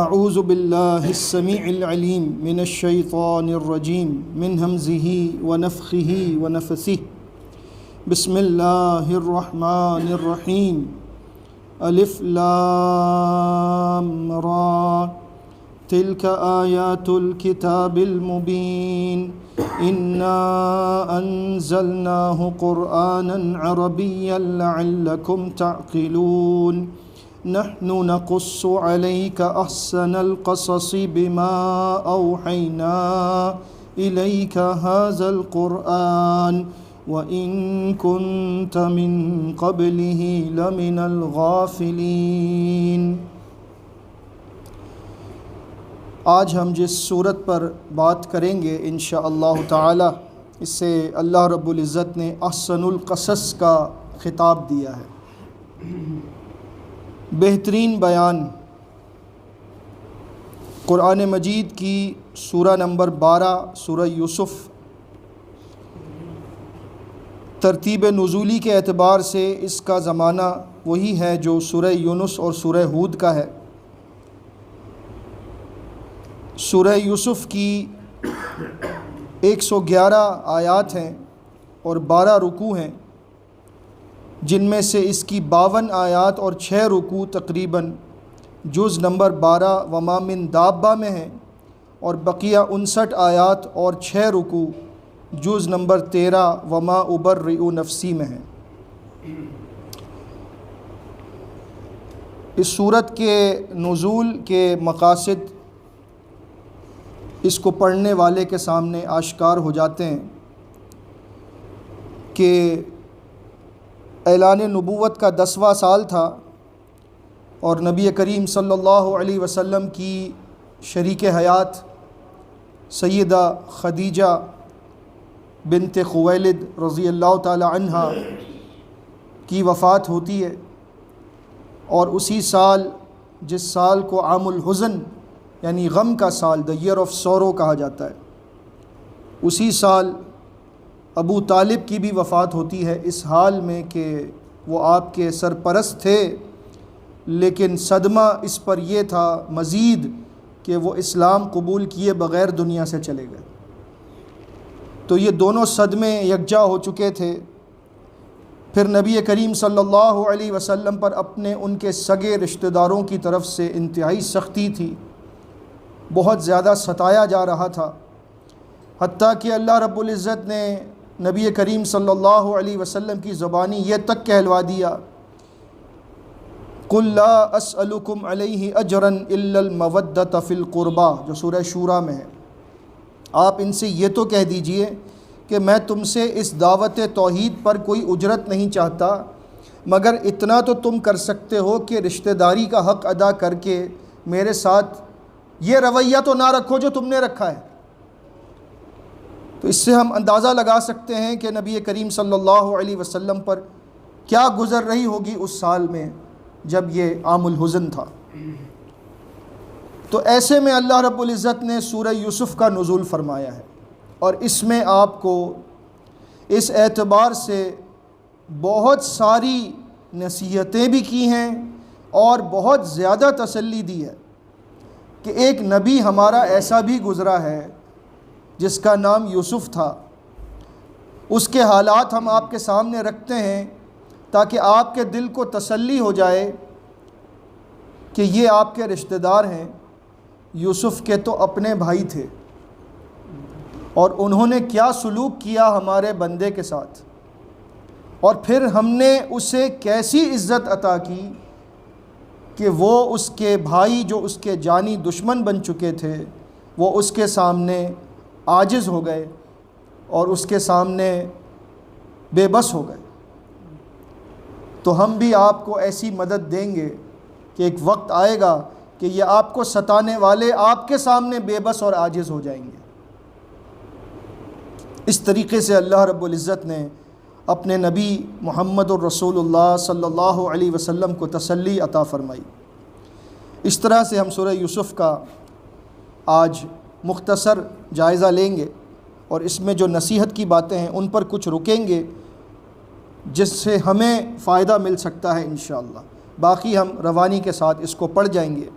اعوذ باللہ السمیع العلیم من الشیطان الرجیم من ہمزہ ونفخہ ونفثہ بسم اللہ الرحمن الرحیم الف لام را تلک آیات الکتاب المبین انا انزلناہ قرآنا عربیا لعلکم تعقلون نحن نقص عليك أحسن القصص بما أوحينا إليك هذا القرآن وإن كنت من قبله لمن الغافلين۔ آج ہم جس صورت پر بات کریں گے انشاءاللہ تعالی، اس سے اللہ رب العزت نے احسن القصص کا خطاب دیا ہے، بہترین بیان۔ قرآن مجید کی سورہ نمبر 12 سورہ یوسف ترتیب نزولی کے اعتبار سے اس کا زمانہ وہی ہے جو سورہ یونس اور سورہ ہود کا ہے۔ سورہ یوسف کی 111 آیات ہیں اور 12 رکوع ہیں، جن میں سے اس کی 52 آیات اور 6 رکوع تقریباً جز نمبر 12 وما من دابہ میں ہیں، اور بقیہ 59 آیات اور 6 رکوع جز نمبر 13 وما ابرئ نفسی میں ہیں۔ اس صورت کے نزول کے مقاصد اس کو پڑھنے والے کے سامنے آشکار ہو جاتے ہیں کہ اعلان نبوت کا 10واں سال تھا، اور نبی کریم صلی اللہ علیہ وسلم کی شریک حیات سیدہ خدیجہ بنت خویلد رضی اللہ تعالی عنہا کی وفات ہوتی ہے، اور اسی سال جس سال کو عام الحزن یعنی غم کا سال، دی ایئر آف سورو کہا جاتا ہے، اسی سال ابو طالب کی بھی وفات ہوتی ہے، اس حال میں کہ وہ آپ کے سرپرست تھے، لیکن صدمہ اس پر یہ تھا مزید کہ وہ اسلام قبول کیے بغیر دنیا سے چلے گئے۔ تو یہ دونوں صدمے یکجا ہو چکے تھے۔ پھر نبی کریم صلی اللہ علیہ وسلم پر اپنے ان کے سگے رشتہ داروں کی طرف سے انتہائی سختی تھی، بہت زیادہ ستایا جا رہا تھا، حتیٰ کہ اللہ رب العزت نے نبی کریم صلی اللہ علیہ وسلم کی زبانی یہ تک کہلوا دیا، قُلْ لَا أَسْأَلُكُمْ عَلَيْهِ أَجْرًا إِلَّا الْمَوَدَّةَ فِي الْقُرْبَى، جو سورہ شورى میں ہے۔ آپ ان سے یہ تو کہہ دیجئے کہ میں تم سے اس دعوت توحید پر کوئی اجرت نہیں چاہتا، مگر اتنا تو تم کر سکتے ہو کہ رشتہ داری کا حق ادا کر کے میرے ساتھ یہ رویہ تو نہ رکھو جو تم نے رکھا ہے۔ تو اس سے ہم اندازہ لگا سکتے ہیں کہ نبی کریم صلی اللہ علیہ وسلم پر کیا گزر رہی ہوگی اس سال میں جب یہ عام الحزن تھا۔ تو ایسے میں اللہ رب العزت نے سورہ یوسف کا نزول فرمایا ہے، اور اس میں آپ کو اس اعتبار سے بہت ساری نصیحتیں بھی کی ہیں اور بہت زیادہ تسلی دی ہے کہ ایک نبی ہمارا ایسا بھی گزرا ہے جس کا نام یوسف تھا، اس کے حالات ہم آپ کے سامنے رکھتے ہیں تاکہ آپ کے دل کو تسلی ہو جائے کہ یہ آپ کے رشتہ دار ہیں، یوسف کے تو اپنے بھائی تھے، اور انہوں نے کیا سلوک کیا ہمارے بندے کے ساتھ، اور پھر ہم نے اسے کیسی عزت عطا کی کہ وہ اس کے بھائی جو اس کے جانی دشمن بن چکے تھے وہ اس کے سامنے عاجز ہو گئے اور اس کے سامنے بے بس ہو گئے۔ تو ہم بھی آپ کو ایسی مدد دیں گے کہ ایک وقت آئے گا کہ یہ آپ کو ستانے والے آپ کے سامنے بے بس اور عاجز ہو جائیں گے۔ اس طریقے سے اللہ رب العزت نے اپنے نبی محمد الرسول اللہ صلی اللہ علیہ وسلم کو تسلی عطا فرمائی۔ اس طرح سے ہم سورہ یوسف کا آج مختصر جائزہ لیں گے، اور اس میں جو نصیحت کی باتیں ہیں ان پر کچھ رکیں گے جس سے ہمیں فائدہ مل سکتا ہے انشاءاللہ۔ باقی ہم روانی کے ساتھ اس کو پڑھ جائیں گے۔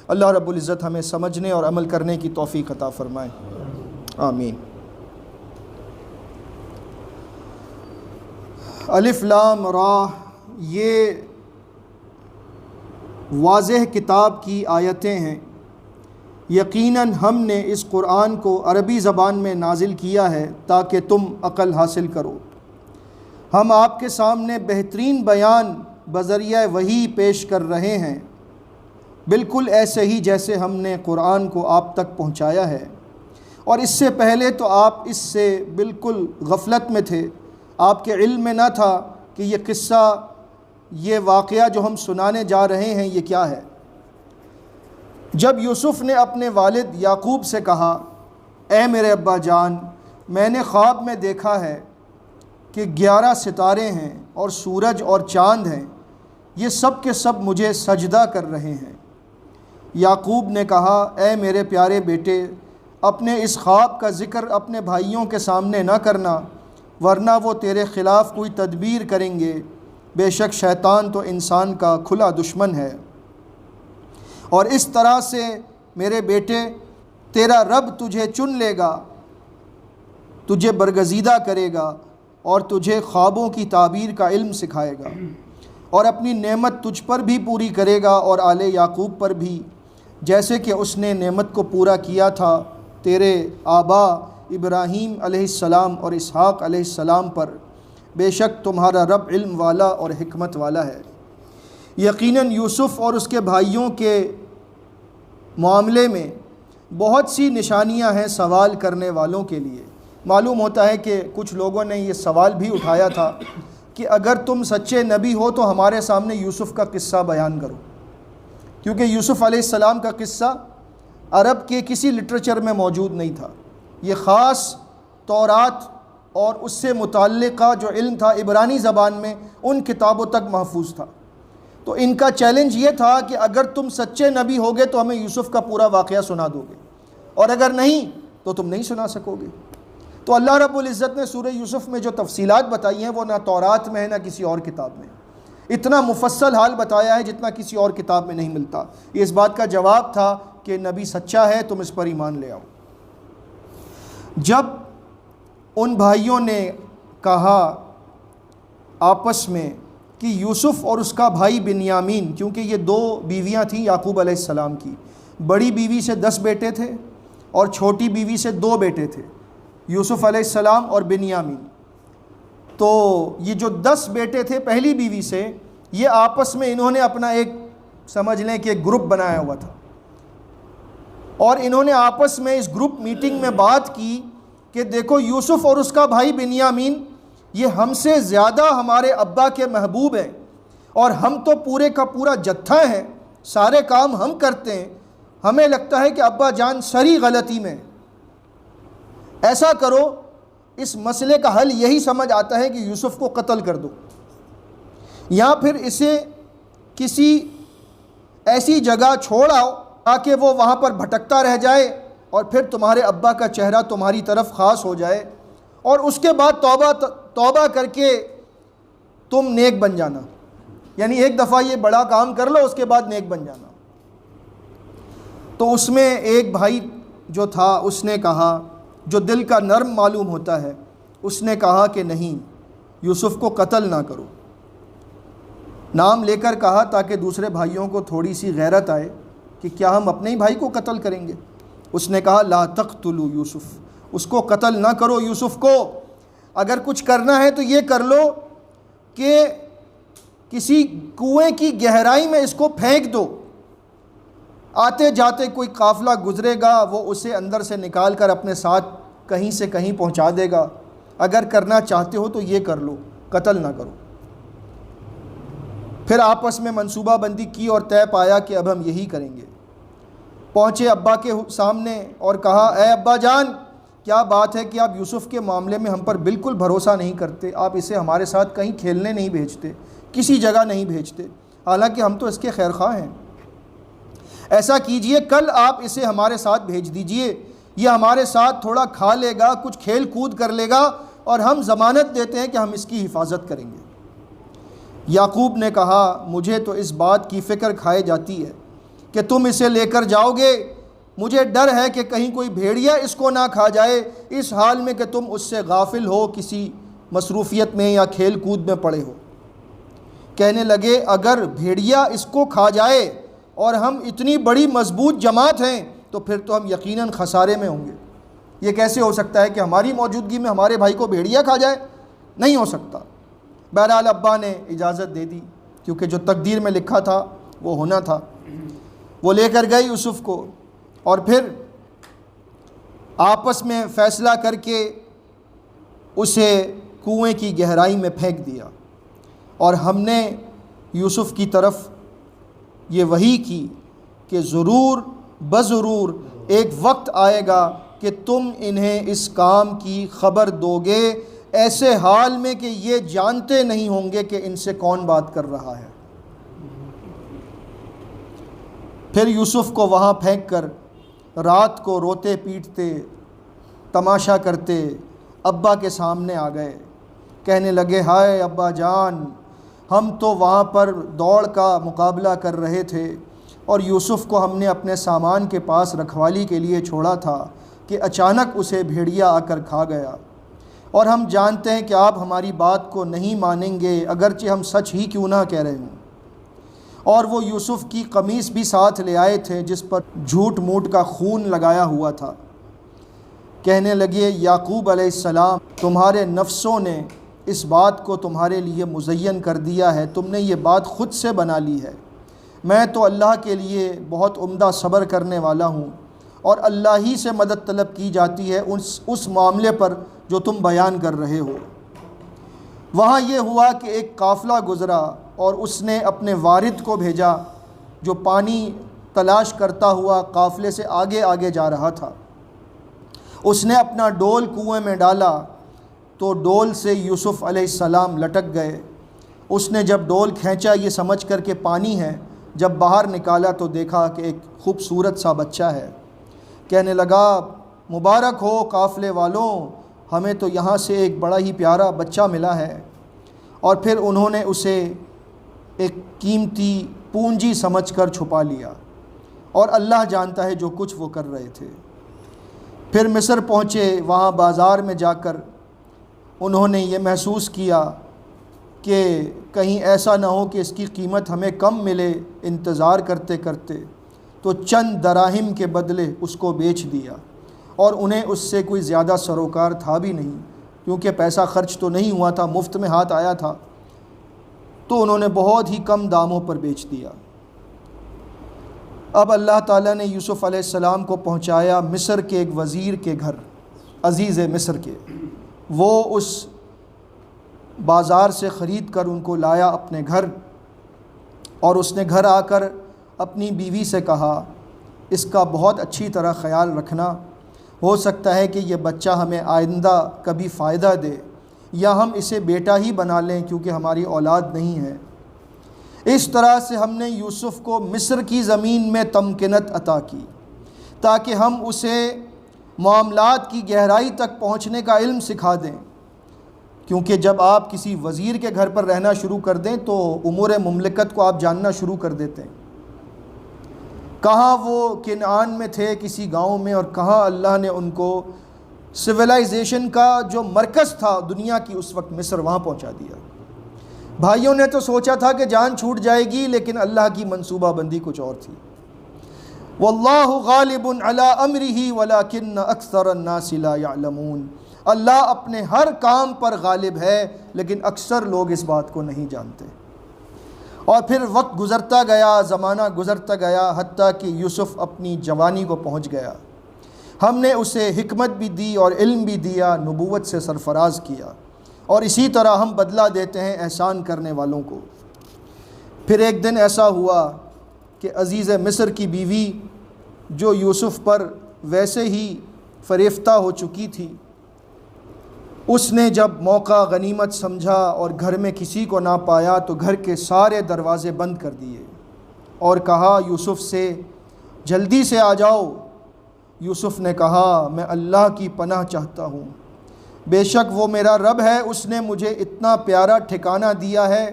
اللہ رب العزت ہمیں سمجھنے اور عمل کرنے کی توفیق عطا فرمائے، آمین۔ الف لام را، یہ واضح کتاب کی آیتیں ہیں۔ یقیناً ہم نے اس قرآن کو عربی زبان میں نازل کیا ہے تاکہ تم عقل حاصل کرو۔ ہم آپ کے سامنے بہترین بیان بذریعہ وحی پیش کر رہے ہیں، بالکل ایسے ہی جیسے ہم نے قرآن کو آپ تک پہنچایا ہے، اور اس سے پہلے تو آپ اس سے بالکل غفلت میں تھے، آپ کے علم میں نہ تھا کہ یہ قصہ، یہ واقعہ جو ہم سنانے جا رہے ہیں یہ کیا ہے۔ جب یوسف نے اپنے والد یعقوب سے کہا، اے میرے ابا جان، میں نے خواب میں دیکھا ہے کہ 11 ستارے ہیں اور سورج اور چاند ہیں، یہ سب کے سب مجھے سجدہ کر رہے ہیں۔ یعقوب نے کہا، اے میرے پیارے بیٹے، اپنے اس خواب کا ذکر اپنے بھائیوں کے سامنے نہ کرنا، ورنہ وہ تیرے خلاف کوئی تدبیر کریں گے۔ بے شک شیطان تو انسان کا کھلا دشمن ہے، اور اس طرح سے میرے بیٹے تیرا رب تجھے چن لے گا، تجھے برگزیدہ کرے گا اور تجھے خوابوں کی تعبیر کا علم سکھائے گا، اور اپنی نعمت تجھ پر بھی پوری کرے گا اور آل یعقوب پر بھی، جیسے کہ اس نے نعمت کو پورا کیا تھا تیرے آبا ابراہیم علیہ السلام اور اسحاق علیہ السلام پر۔ بے شک تمہارا رب علم والا اور حکمت والا ہے۔ یقیناً یوسف اور اس کے بھائیوں کے معاملے میں بہت سی نشانیاں ہیں سوال کرنے والوں کے لیے۔ معلوم ہوتا ہے کہ کچھ لوگوں نے یہ سوال بھی اٹھایا تھا کہ اگر تم سچے نبی ہو تو ہمارے سامنے یوسف کا قصہ بیان کرو، کیونکہ یوسف علیہ السلام کا قصہ عرب کے کسی لٹریچر میں موجود نہیں تھا، یہ خاص تورات اور اس سے متعلقہ جو علم تھا عبرانی زبان میں ان کتابوں تک محفوظ تھا۔ تو ان کا چیلنج یہ تھا کہ اگر تم سچے نبی ہوگے تو ہمیں یوسف کا پورا واقعہ سنا دو گے، اور اگر نہیں تو تم نہیں سنا سکو گے۔ تو اللہ رب العزت نے سورہ یوسف میں جو تفصیلات بتائی ہیں وہ نہ تورات میں ہے نہ کسی اور کتاب میں، اتنا مفصل حال بتایا ہے جتنا کسی اور کتاب میں نہیں ملتا۔ یہ اس بات کا جواب تھا کہ نبی سچا ہے، تم اس پر ایمان لے آؤ۔ جب ان بھائیوں نے کہا آپس میں کہ یوسف اور اس کا بھائی بنیامین، کیونکہ یہ 2 بیویاں تھیں یعقوب علیہ السلام کی، بڑی بیوی سے 10 بیٹے تھے اور چھوٹی بیوی سے 2 بیٹے تھے، یوسف علیہ السلام اور بنیامین۔ تو یہ جو 10 بیٹے تھے پہلی بیوی سے، یہ آپس میں انہوں نے اپنا ایک سمجھ لیں کہ ایک گروپ بنایا ہوا تھا، اور انہوں نے آپس میں اس گروپ میٹنگ میں بات کی کہ دیکھو یوسف اور اس کا بھائی بنیامین یہ ہم سے زیادہ ہمارے ابا کے محبوب ہیں، اور ہم تو پورے کا پورا جتھا ہیں، سارے کام ہم کرتے ہیں، ہمیں لگتا ہے کہ ابا جان سری غلطی میں۔ ایسا کرو، اس مسئلے کا حل یہی سمجھ آتا ہے کہ یوسف کو قتل کر دو، یا پھر اسے کسی ایسی جگہ چھوڑ آؤ تاکہ وہ وہاں پر بھٹکتا رہ جائے، اور پھر تمہارے ابا کا چہرہ تمہاری طرف خاص ہو جائے، اور اس کے بعد توبہ کر کے تم نیک بن جانا، یعنی ایک دفعہ یہ بڑا کام کر لو اس کے بعد نیک بن جانا۔ تو اس میں ایک بھائی جو تھا اس نے کہا، جو دل کا نرم معلوم ہوتا ہے، اس نے کہا کہ نہیں، یوسف کو قتل نہ کرو، نام لے کر کہا تاکہ دوسرے بھائیوں کو تھوڑی سی غیرت آئے کہ کیا ہم اپنے ہی بھائی کو قتل کریں گے۔ اس نے کہا لا تقتلوا یوسف، اس کو قتل نہ کرو یوسف کو، اگر کچھ کرنا ہے تو یہ کر لو کہ کسی کنویں کی گہرائی میں اس کو پھینک دو، آتے جاتے کوئی قافلہ گزرے گا وہ اسے اندر سے نکال کر اپنے ساتھ کہیں سے کہیں پہنچا دے گا، اگر کرنا چاہتے ہو تو یہ کر لو، قتل نہ کرو۔ پھر آپس میں منصوبہ بندی کی اور طے پایا کہ اب ہم یہی کریں گے۔ پہنچے ابا کے سامنے اور کہا، اے ابا جان، کیا بات ہے کہ آپ یوسف کے معاملے میں ہم پر بالکل بھروسہ نہیں کرتے، آپ اسے ہمارے ساتھ کہیں کھیلنے نہیں بھیجتے، کسی جگہ نہیں بھیجتے، حالانکہ ہم تو اس کے خیر خواہ ہیں۔ ایسا کیجئے، کل آپ اسے ہمارے ساتھ بھیج دیجئے، یہ ہمارے ساتھ تھوڑا کھا لے گا، کچھ کھیل کود کر لے گا، اور ہم ضمانت دیتے ہیں کہ ہم اس کی حفاظت کریں گے۔ یعقوب نے کہا، مجھے تو اس بات کی فکر کھائے جاتی ہے کہ تم اسے لے کر جاؤ گے، مجھے ڈر ہے کہ کہیں کوئی بھیڑیا اس کو نہ کھا جائے، اس حال میں کہ تم اس سے غافل ہو، کسی مصروفیت میں یا کھیل کود میں پڑے ہو۔ کہنے لگے اگر بھیڑیا اس کو کھا جائے اور ہم اتنی بڑی مضبوط جماعت ہیں تو پھر تو ہم یقیناً خسارے میں ہوں گے۔ یہ کیسے ہو سکتا ہے کہ ہماری موجودگی میں ہمارے بھائی کو بھیڑیا کھا جائے؟ نہیں ہو سکتا۔ بہرحال ابا نے اجازت دے دی، کیونکہ جو تقدیر میں لکھا تھا وہ ہونا تھا۔ وہ لے کر گئے یوسف کو، اور پھر آپس میں فیصلہ کر کے اسے کنویں کی گہرائی میں پھینک دیا، اور ہم نے یوسف کی طرف یہ وحی کی کہ ضرور بضرور ایک وقت آئے گا کہ تم انہیں اس کام کی خبر دو گے، ایسے حال میں کہ یہ جانتے نہیں ہوں گے کہ ان سے کون بات کر رہا ہے۔ پھر یوسف کو وہاں پھینک کر رات کو روتے پیٹتے تماشا کرتے ابا کے سامنے آ گئے۔ کہنے لگے ہائے ابا جان، ہم تو وہاں پر دوڑ کا مقابلہ کر رہے تھے اور یوسف کو ہم نے اپنے سامان کے پاس رکھوالی کے لیے چھوڑا تھا کہ اچانک اسے بھیڑیا آ کر کھا گیا، اور ہم جانتے ہیں کہ آپ ہماری بات کو نہیں مانیں گے اگرچہ ہم سچ ہی کیوں نہ کہہ رہے ہوں۔ اور وہ یوسف کی قمیص بھی ساتھ لے آئے تھے جس پر جھوٹ موٹ کا خون لگایا ہوا تھا۔ کہنے لگے یعقوب علیہ السلام، تمہارے نفسوں نے اس بات کو تمہارے لیے مزین کر دیا ہے، تم نے یہ بات خود سے بنا لی ہے۔ میں تو اللہ کے لیے بہت عمدہ صبر کرنے والا ہوں، اور اللہ ہی سے مدد طلب کی جاتی ہے اس معاملے پر جو تم بیان کر رہے ہو۔ وہاں یہ ہوا کہ ایک قافلہ گزرا اور اس نے اپنے وارث کو بھیجا جو پانی تلاش کرتا ہوا قافلے سے آگے آگے جا رہا تھا۔ اس نے اپنا ڈول کنویں میں ڈالا تو ڈول سے یوسف علیہ السلام لٹک گئے۔ اس نے جب ڈول کھینچا یہ سمجھ کر کہ پانی ہے، جب باہر نکالا تو دیکھا کہ ایک خوبصورت سا بچہ ہے۔ کہنے لگا مبارک ہو قافلے والوں، ہمیں تو یہاں سے ایک بڑا ہی پیارا بچہ ملا ہے۔ اور پھر انہوں نے اسے ایک قیمتی پونجی سمجھ کر چھپا لیا، اور اللہ جانتا ہے جو کچھ وہ کر رہے تھے۔ پھر مصر پہنچے، وہاں بازار میں جا کر انہوں نے یہ محسوس کیا کہ کہیں ایسا نہ ہو کہ اس کی قیمت ہمیں کم ملے۔ انتظار کرتے کرتے تو چند دراہم کے بدلے اس کو بیچ دیا، اور انہیں اس سے کوئی زیادہ سروکار تھا بھی نہیں، کیونکہ پیسہ خرچ تو نہیں ہوا تھا، مفت میں ہاتھ آیا تھا، تو انہوں نے بہت ہی کم داموں پر بیچ دیا۔ اب اللہ تعالیٰ نے یوسف علیہ السلام کو پہنچایا مصر کے ایک وزیر کے گھر، عزیز مصر کے۔ وہ اس بازار سے خرید کر ان کو لایا اپنے گھر، اور اس نے گھر آ کر اپنی بیوی سے کہا اس کا بہت اچھی طرح خیال رکھنا، ہو سکتا ہے کہ یہ بچہ ہمیں آئندہ کبھی فائدہ دے، یا ہم اسے بیٹا ہی بنا لیں کیونکہ ہماری اولاد نہیں ہے۔ اس طرح سے ہم نے یوسف کو مصر کی زمین میں تمکنت عطا کی تاکہ ہم اسے معاملات کی گہرائی تک پہنچنے کا علم سکھا دیں، کیونکہ جب آپ کسی وزیر کے گھر پر رہنا شروع کر دیں تو امور مملکت کو آپ جاننا شروع کر دیتے ہیں۔ کہاں وہ کنعان میں تھے کسی گاؤں میں، اور کہاں اللہ نے ان کو سویلائزیشن کا جو مرکز تھا دنیا کی اس وقت مصر، وہاں پہنچا دیا۔ بھائیوں نے تو سوچا تھا کہ جان چھوٹ جائے گی، لیکن اللہ کی منصوبہ بندی کچھ اور تھی۔ واللہ غالب علی امرہ ولکن اکثر الناس لا یعلمون۔ اللہ اپنے ہر کام پر غالب ہے، لیکن اکثر لوگ اس بات کو نہیں جانتے۔ اور پھر وقت گزرتا گیا، زمانہ گزرتا گیا، حتیٰ کہ یوسف اپنی جوانی کو پہنچ گیا۔ ہم نے اسے حکمت بھی دی اور علم بھی دیا، نبوت سے سرفراز کیا، اور اسی طرح ہم بدلہ دیتے ہیں احسان کرنے والوں کو۔ پھر ایک دن ایسا ہوا کہ عزیز مصر کی بیوی جو یوسف پر ویسے ہی فریفتہ ہو چکی تھی، اس نے جب موقع غنیمت سمجھا اور گھر میں کسی کو نہ پایا تو گھر کے سارے دروازے بند کر دیے اور کہا یوسف سے جلدی سے آ جاؤ۔ یوسف نے کہا میں اللہ کی پناہ چاہتا ہوں، بے شک وہ میرا رب ہے، اس نے مجھے اتنا پیارا ٹھکانہ دیا ہے،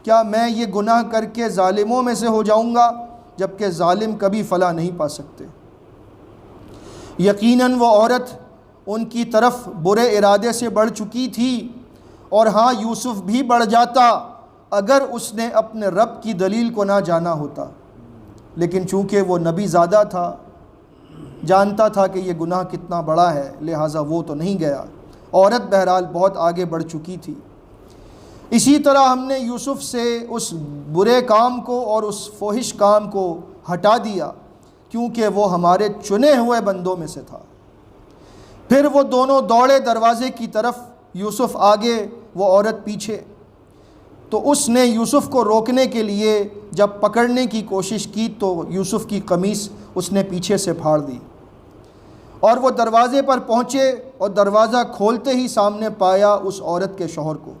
کیا میں یہ گناہ کر کے ظالموں میں سے ہو جاؤں گا؟ جبکہ ظالم کبھی فلاح نہیں پا سکتے۔ یقیناً وہ عورت ان کی طرف برے ارادے سے بڑھ چکی تھی، اور ہاں یوسف بھی بڑھ جاتا اگر اس نے اپنے رب کی دلیل کو نہ جانا ہوتا، لیکن چونکہ وہ نبی زادہ تھا، جانتا تھا کہ یہ گناہ کتنا بڑا ہے، لہٰذا وہ تو نہیں گیا۔ عورت بہرحال بہت آگے بڑھ چکی تھی۔ اسی طرح ہم نے یوسف سے اس برے کام کو اور اس فحش کام کو ہٹا دیا، کیونکہ وہ ہمارے چنے ہوئے بندوں میں سے تھا۔ پھر وہ دونوں دوڑے دروازے کی طرف، یوسف آگے وہ عورت پیچھے۔ تو اس نے یوسف کو روکنے کے لیے جب پکڑنے کی کوشش کی تو یوسف کی قمیص اس نے پیچھے سے پھاڑ دی، اور وہ دروازے پر پہنچے اور دروازہ کھولتے ہی سامنے پایا اس عورت کے شوہر کو۔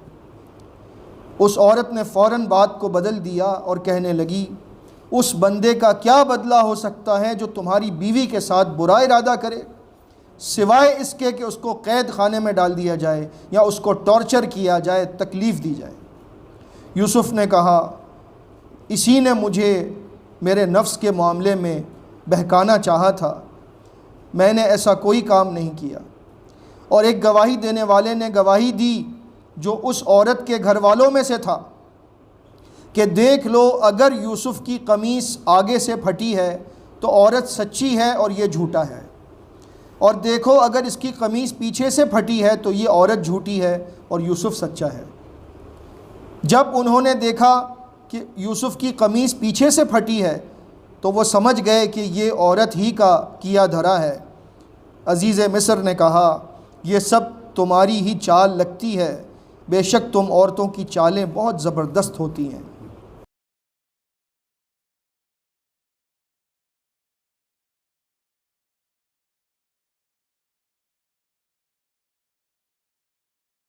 اس عورت نے فوراً بات کو بدل دیا اور کہنے لگی، اس بندے کا کیا بدلہ ہو سکتا ہے جو تمہاری بیوی کے ساتھ برا ارادہ کرے، سوائے اس کے کہ اس کو قید خانے میں ڈال دیا جائے یا اس کو ٹارچر کیا جائے، تکلیف دی جائے۔ یوسف نے کہا، اسی نے مجھے میرے نفس کے معاملے میں بہکانا چاہا تھا، میں نے ایسا کوئی کام نہیں کیا۔ اور ایک گواہی دینے والے نے گواہی دی جو اس عورت کے گھر والوں میں سے تھا کہ دیکھ لو، اگر یوسف کی قمیص آگے سے پھٹی ہے تو عورت سچی ہے اور یہ جھوٹا ہے، اور دیکھو اگر اس کی قمیص پیچھے سے پھٹی ہے تو یہ عورت جھوٹی ہے اور یوسف سچا ہے۔ جب انہوں نے دیکھا کہ یوسف کی قمیص پیچھے سے پھٹی ہے تو وہ سمجھ گئے کہ یہ عورت ہی کا کیا دھرا ہے۔ عزیز مصر نے کہا، یہ سب تمہاری ہی چال لگتی ہے، بے شک تم عورتوں کی چالیں بہت زبردست ہوتی ہیں۔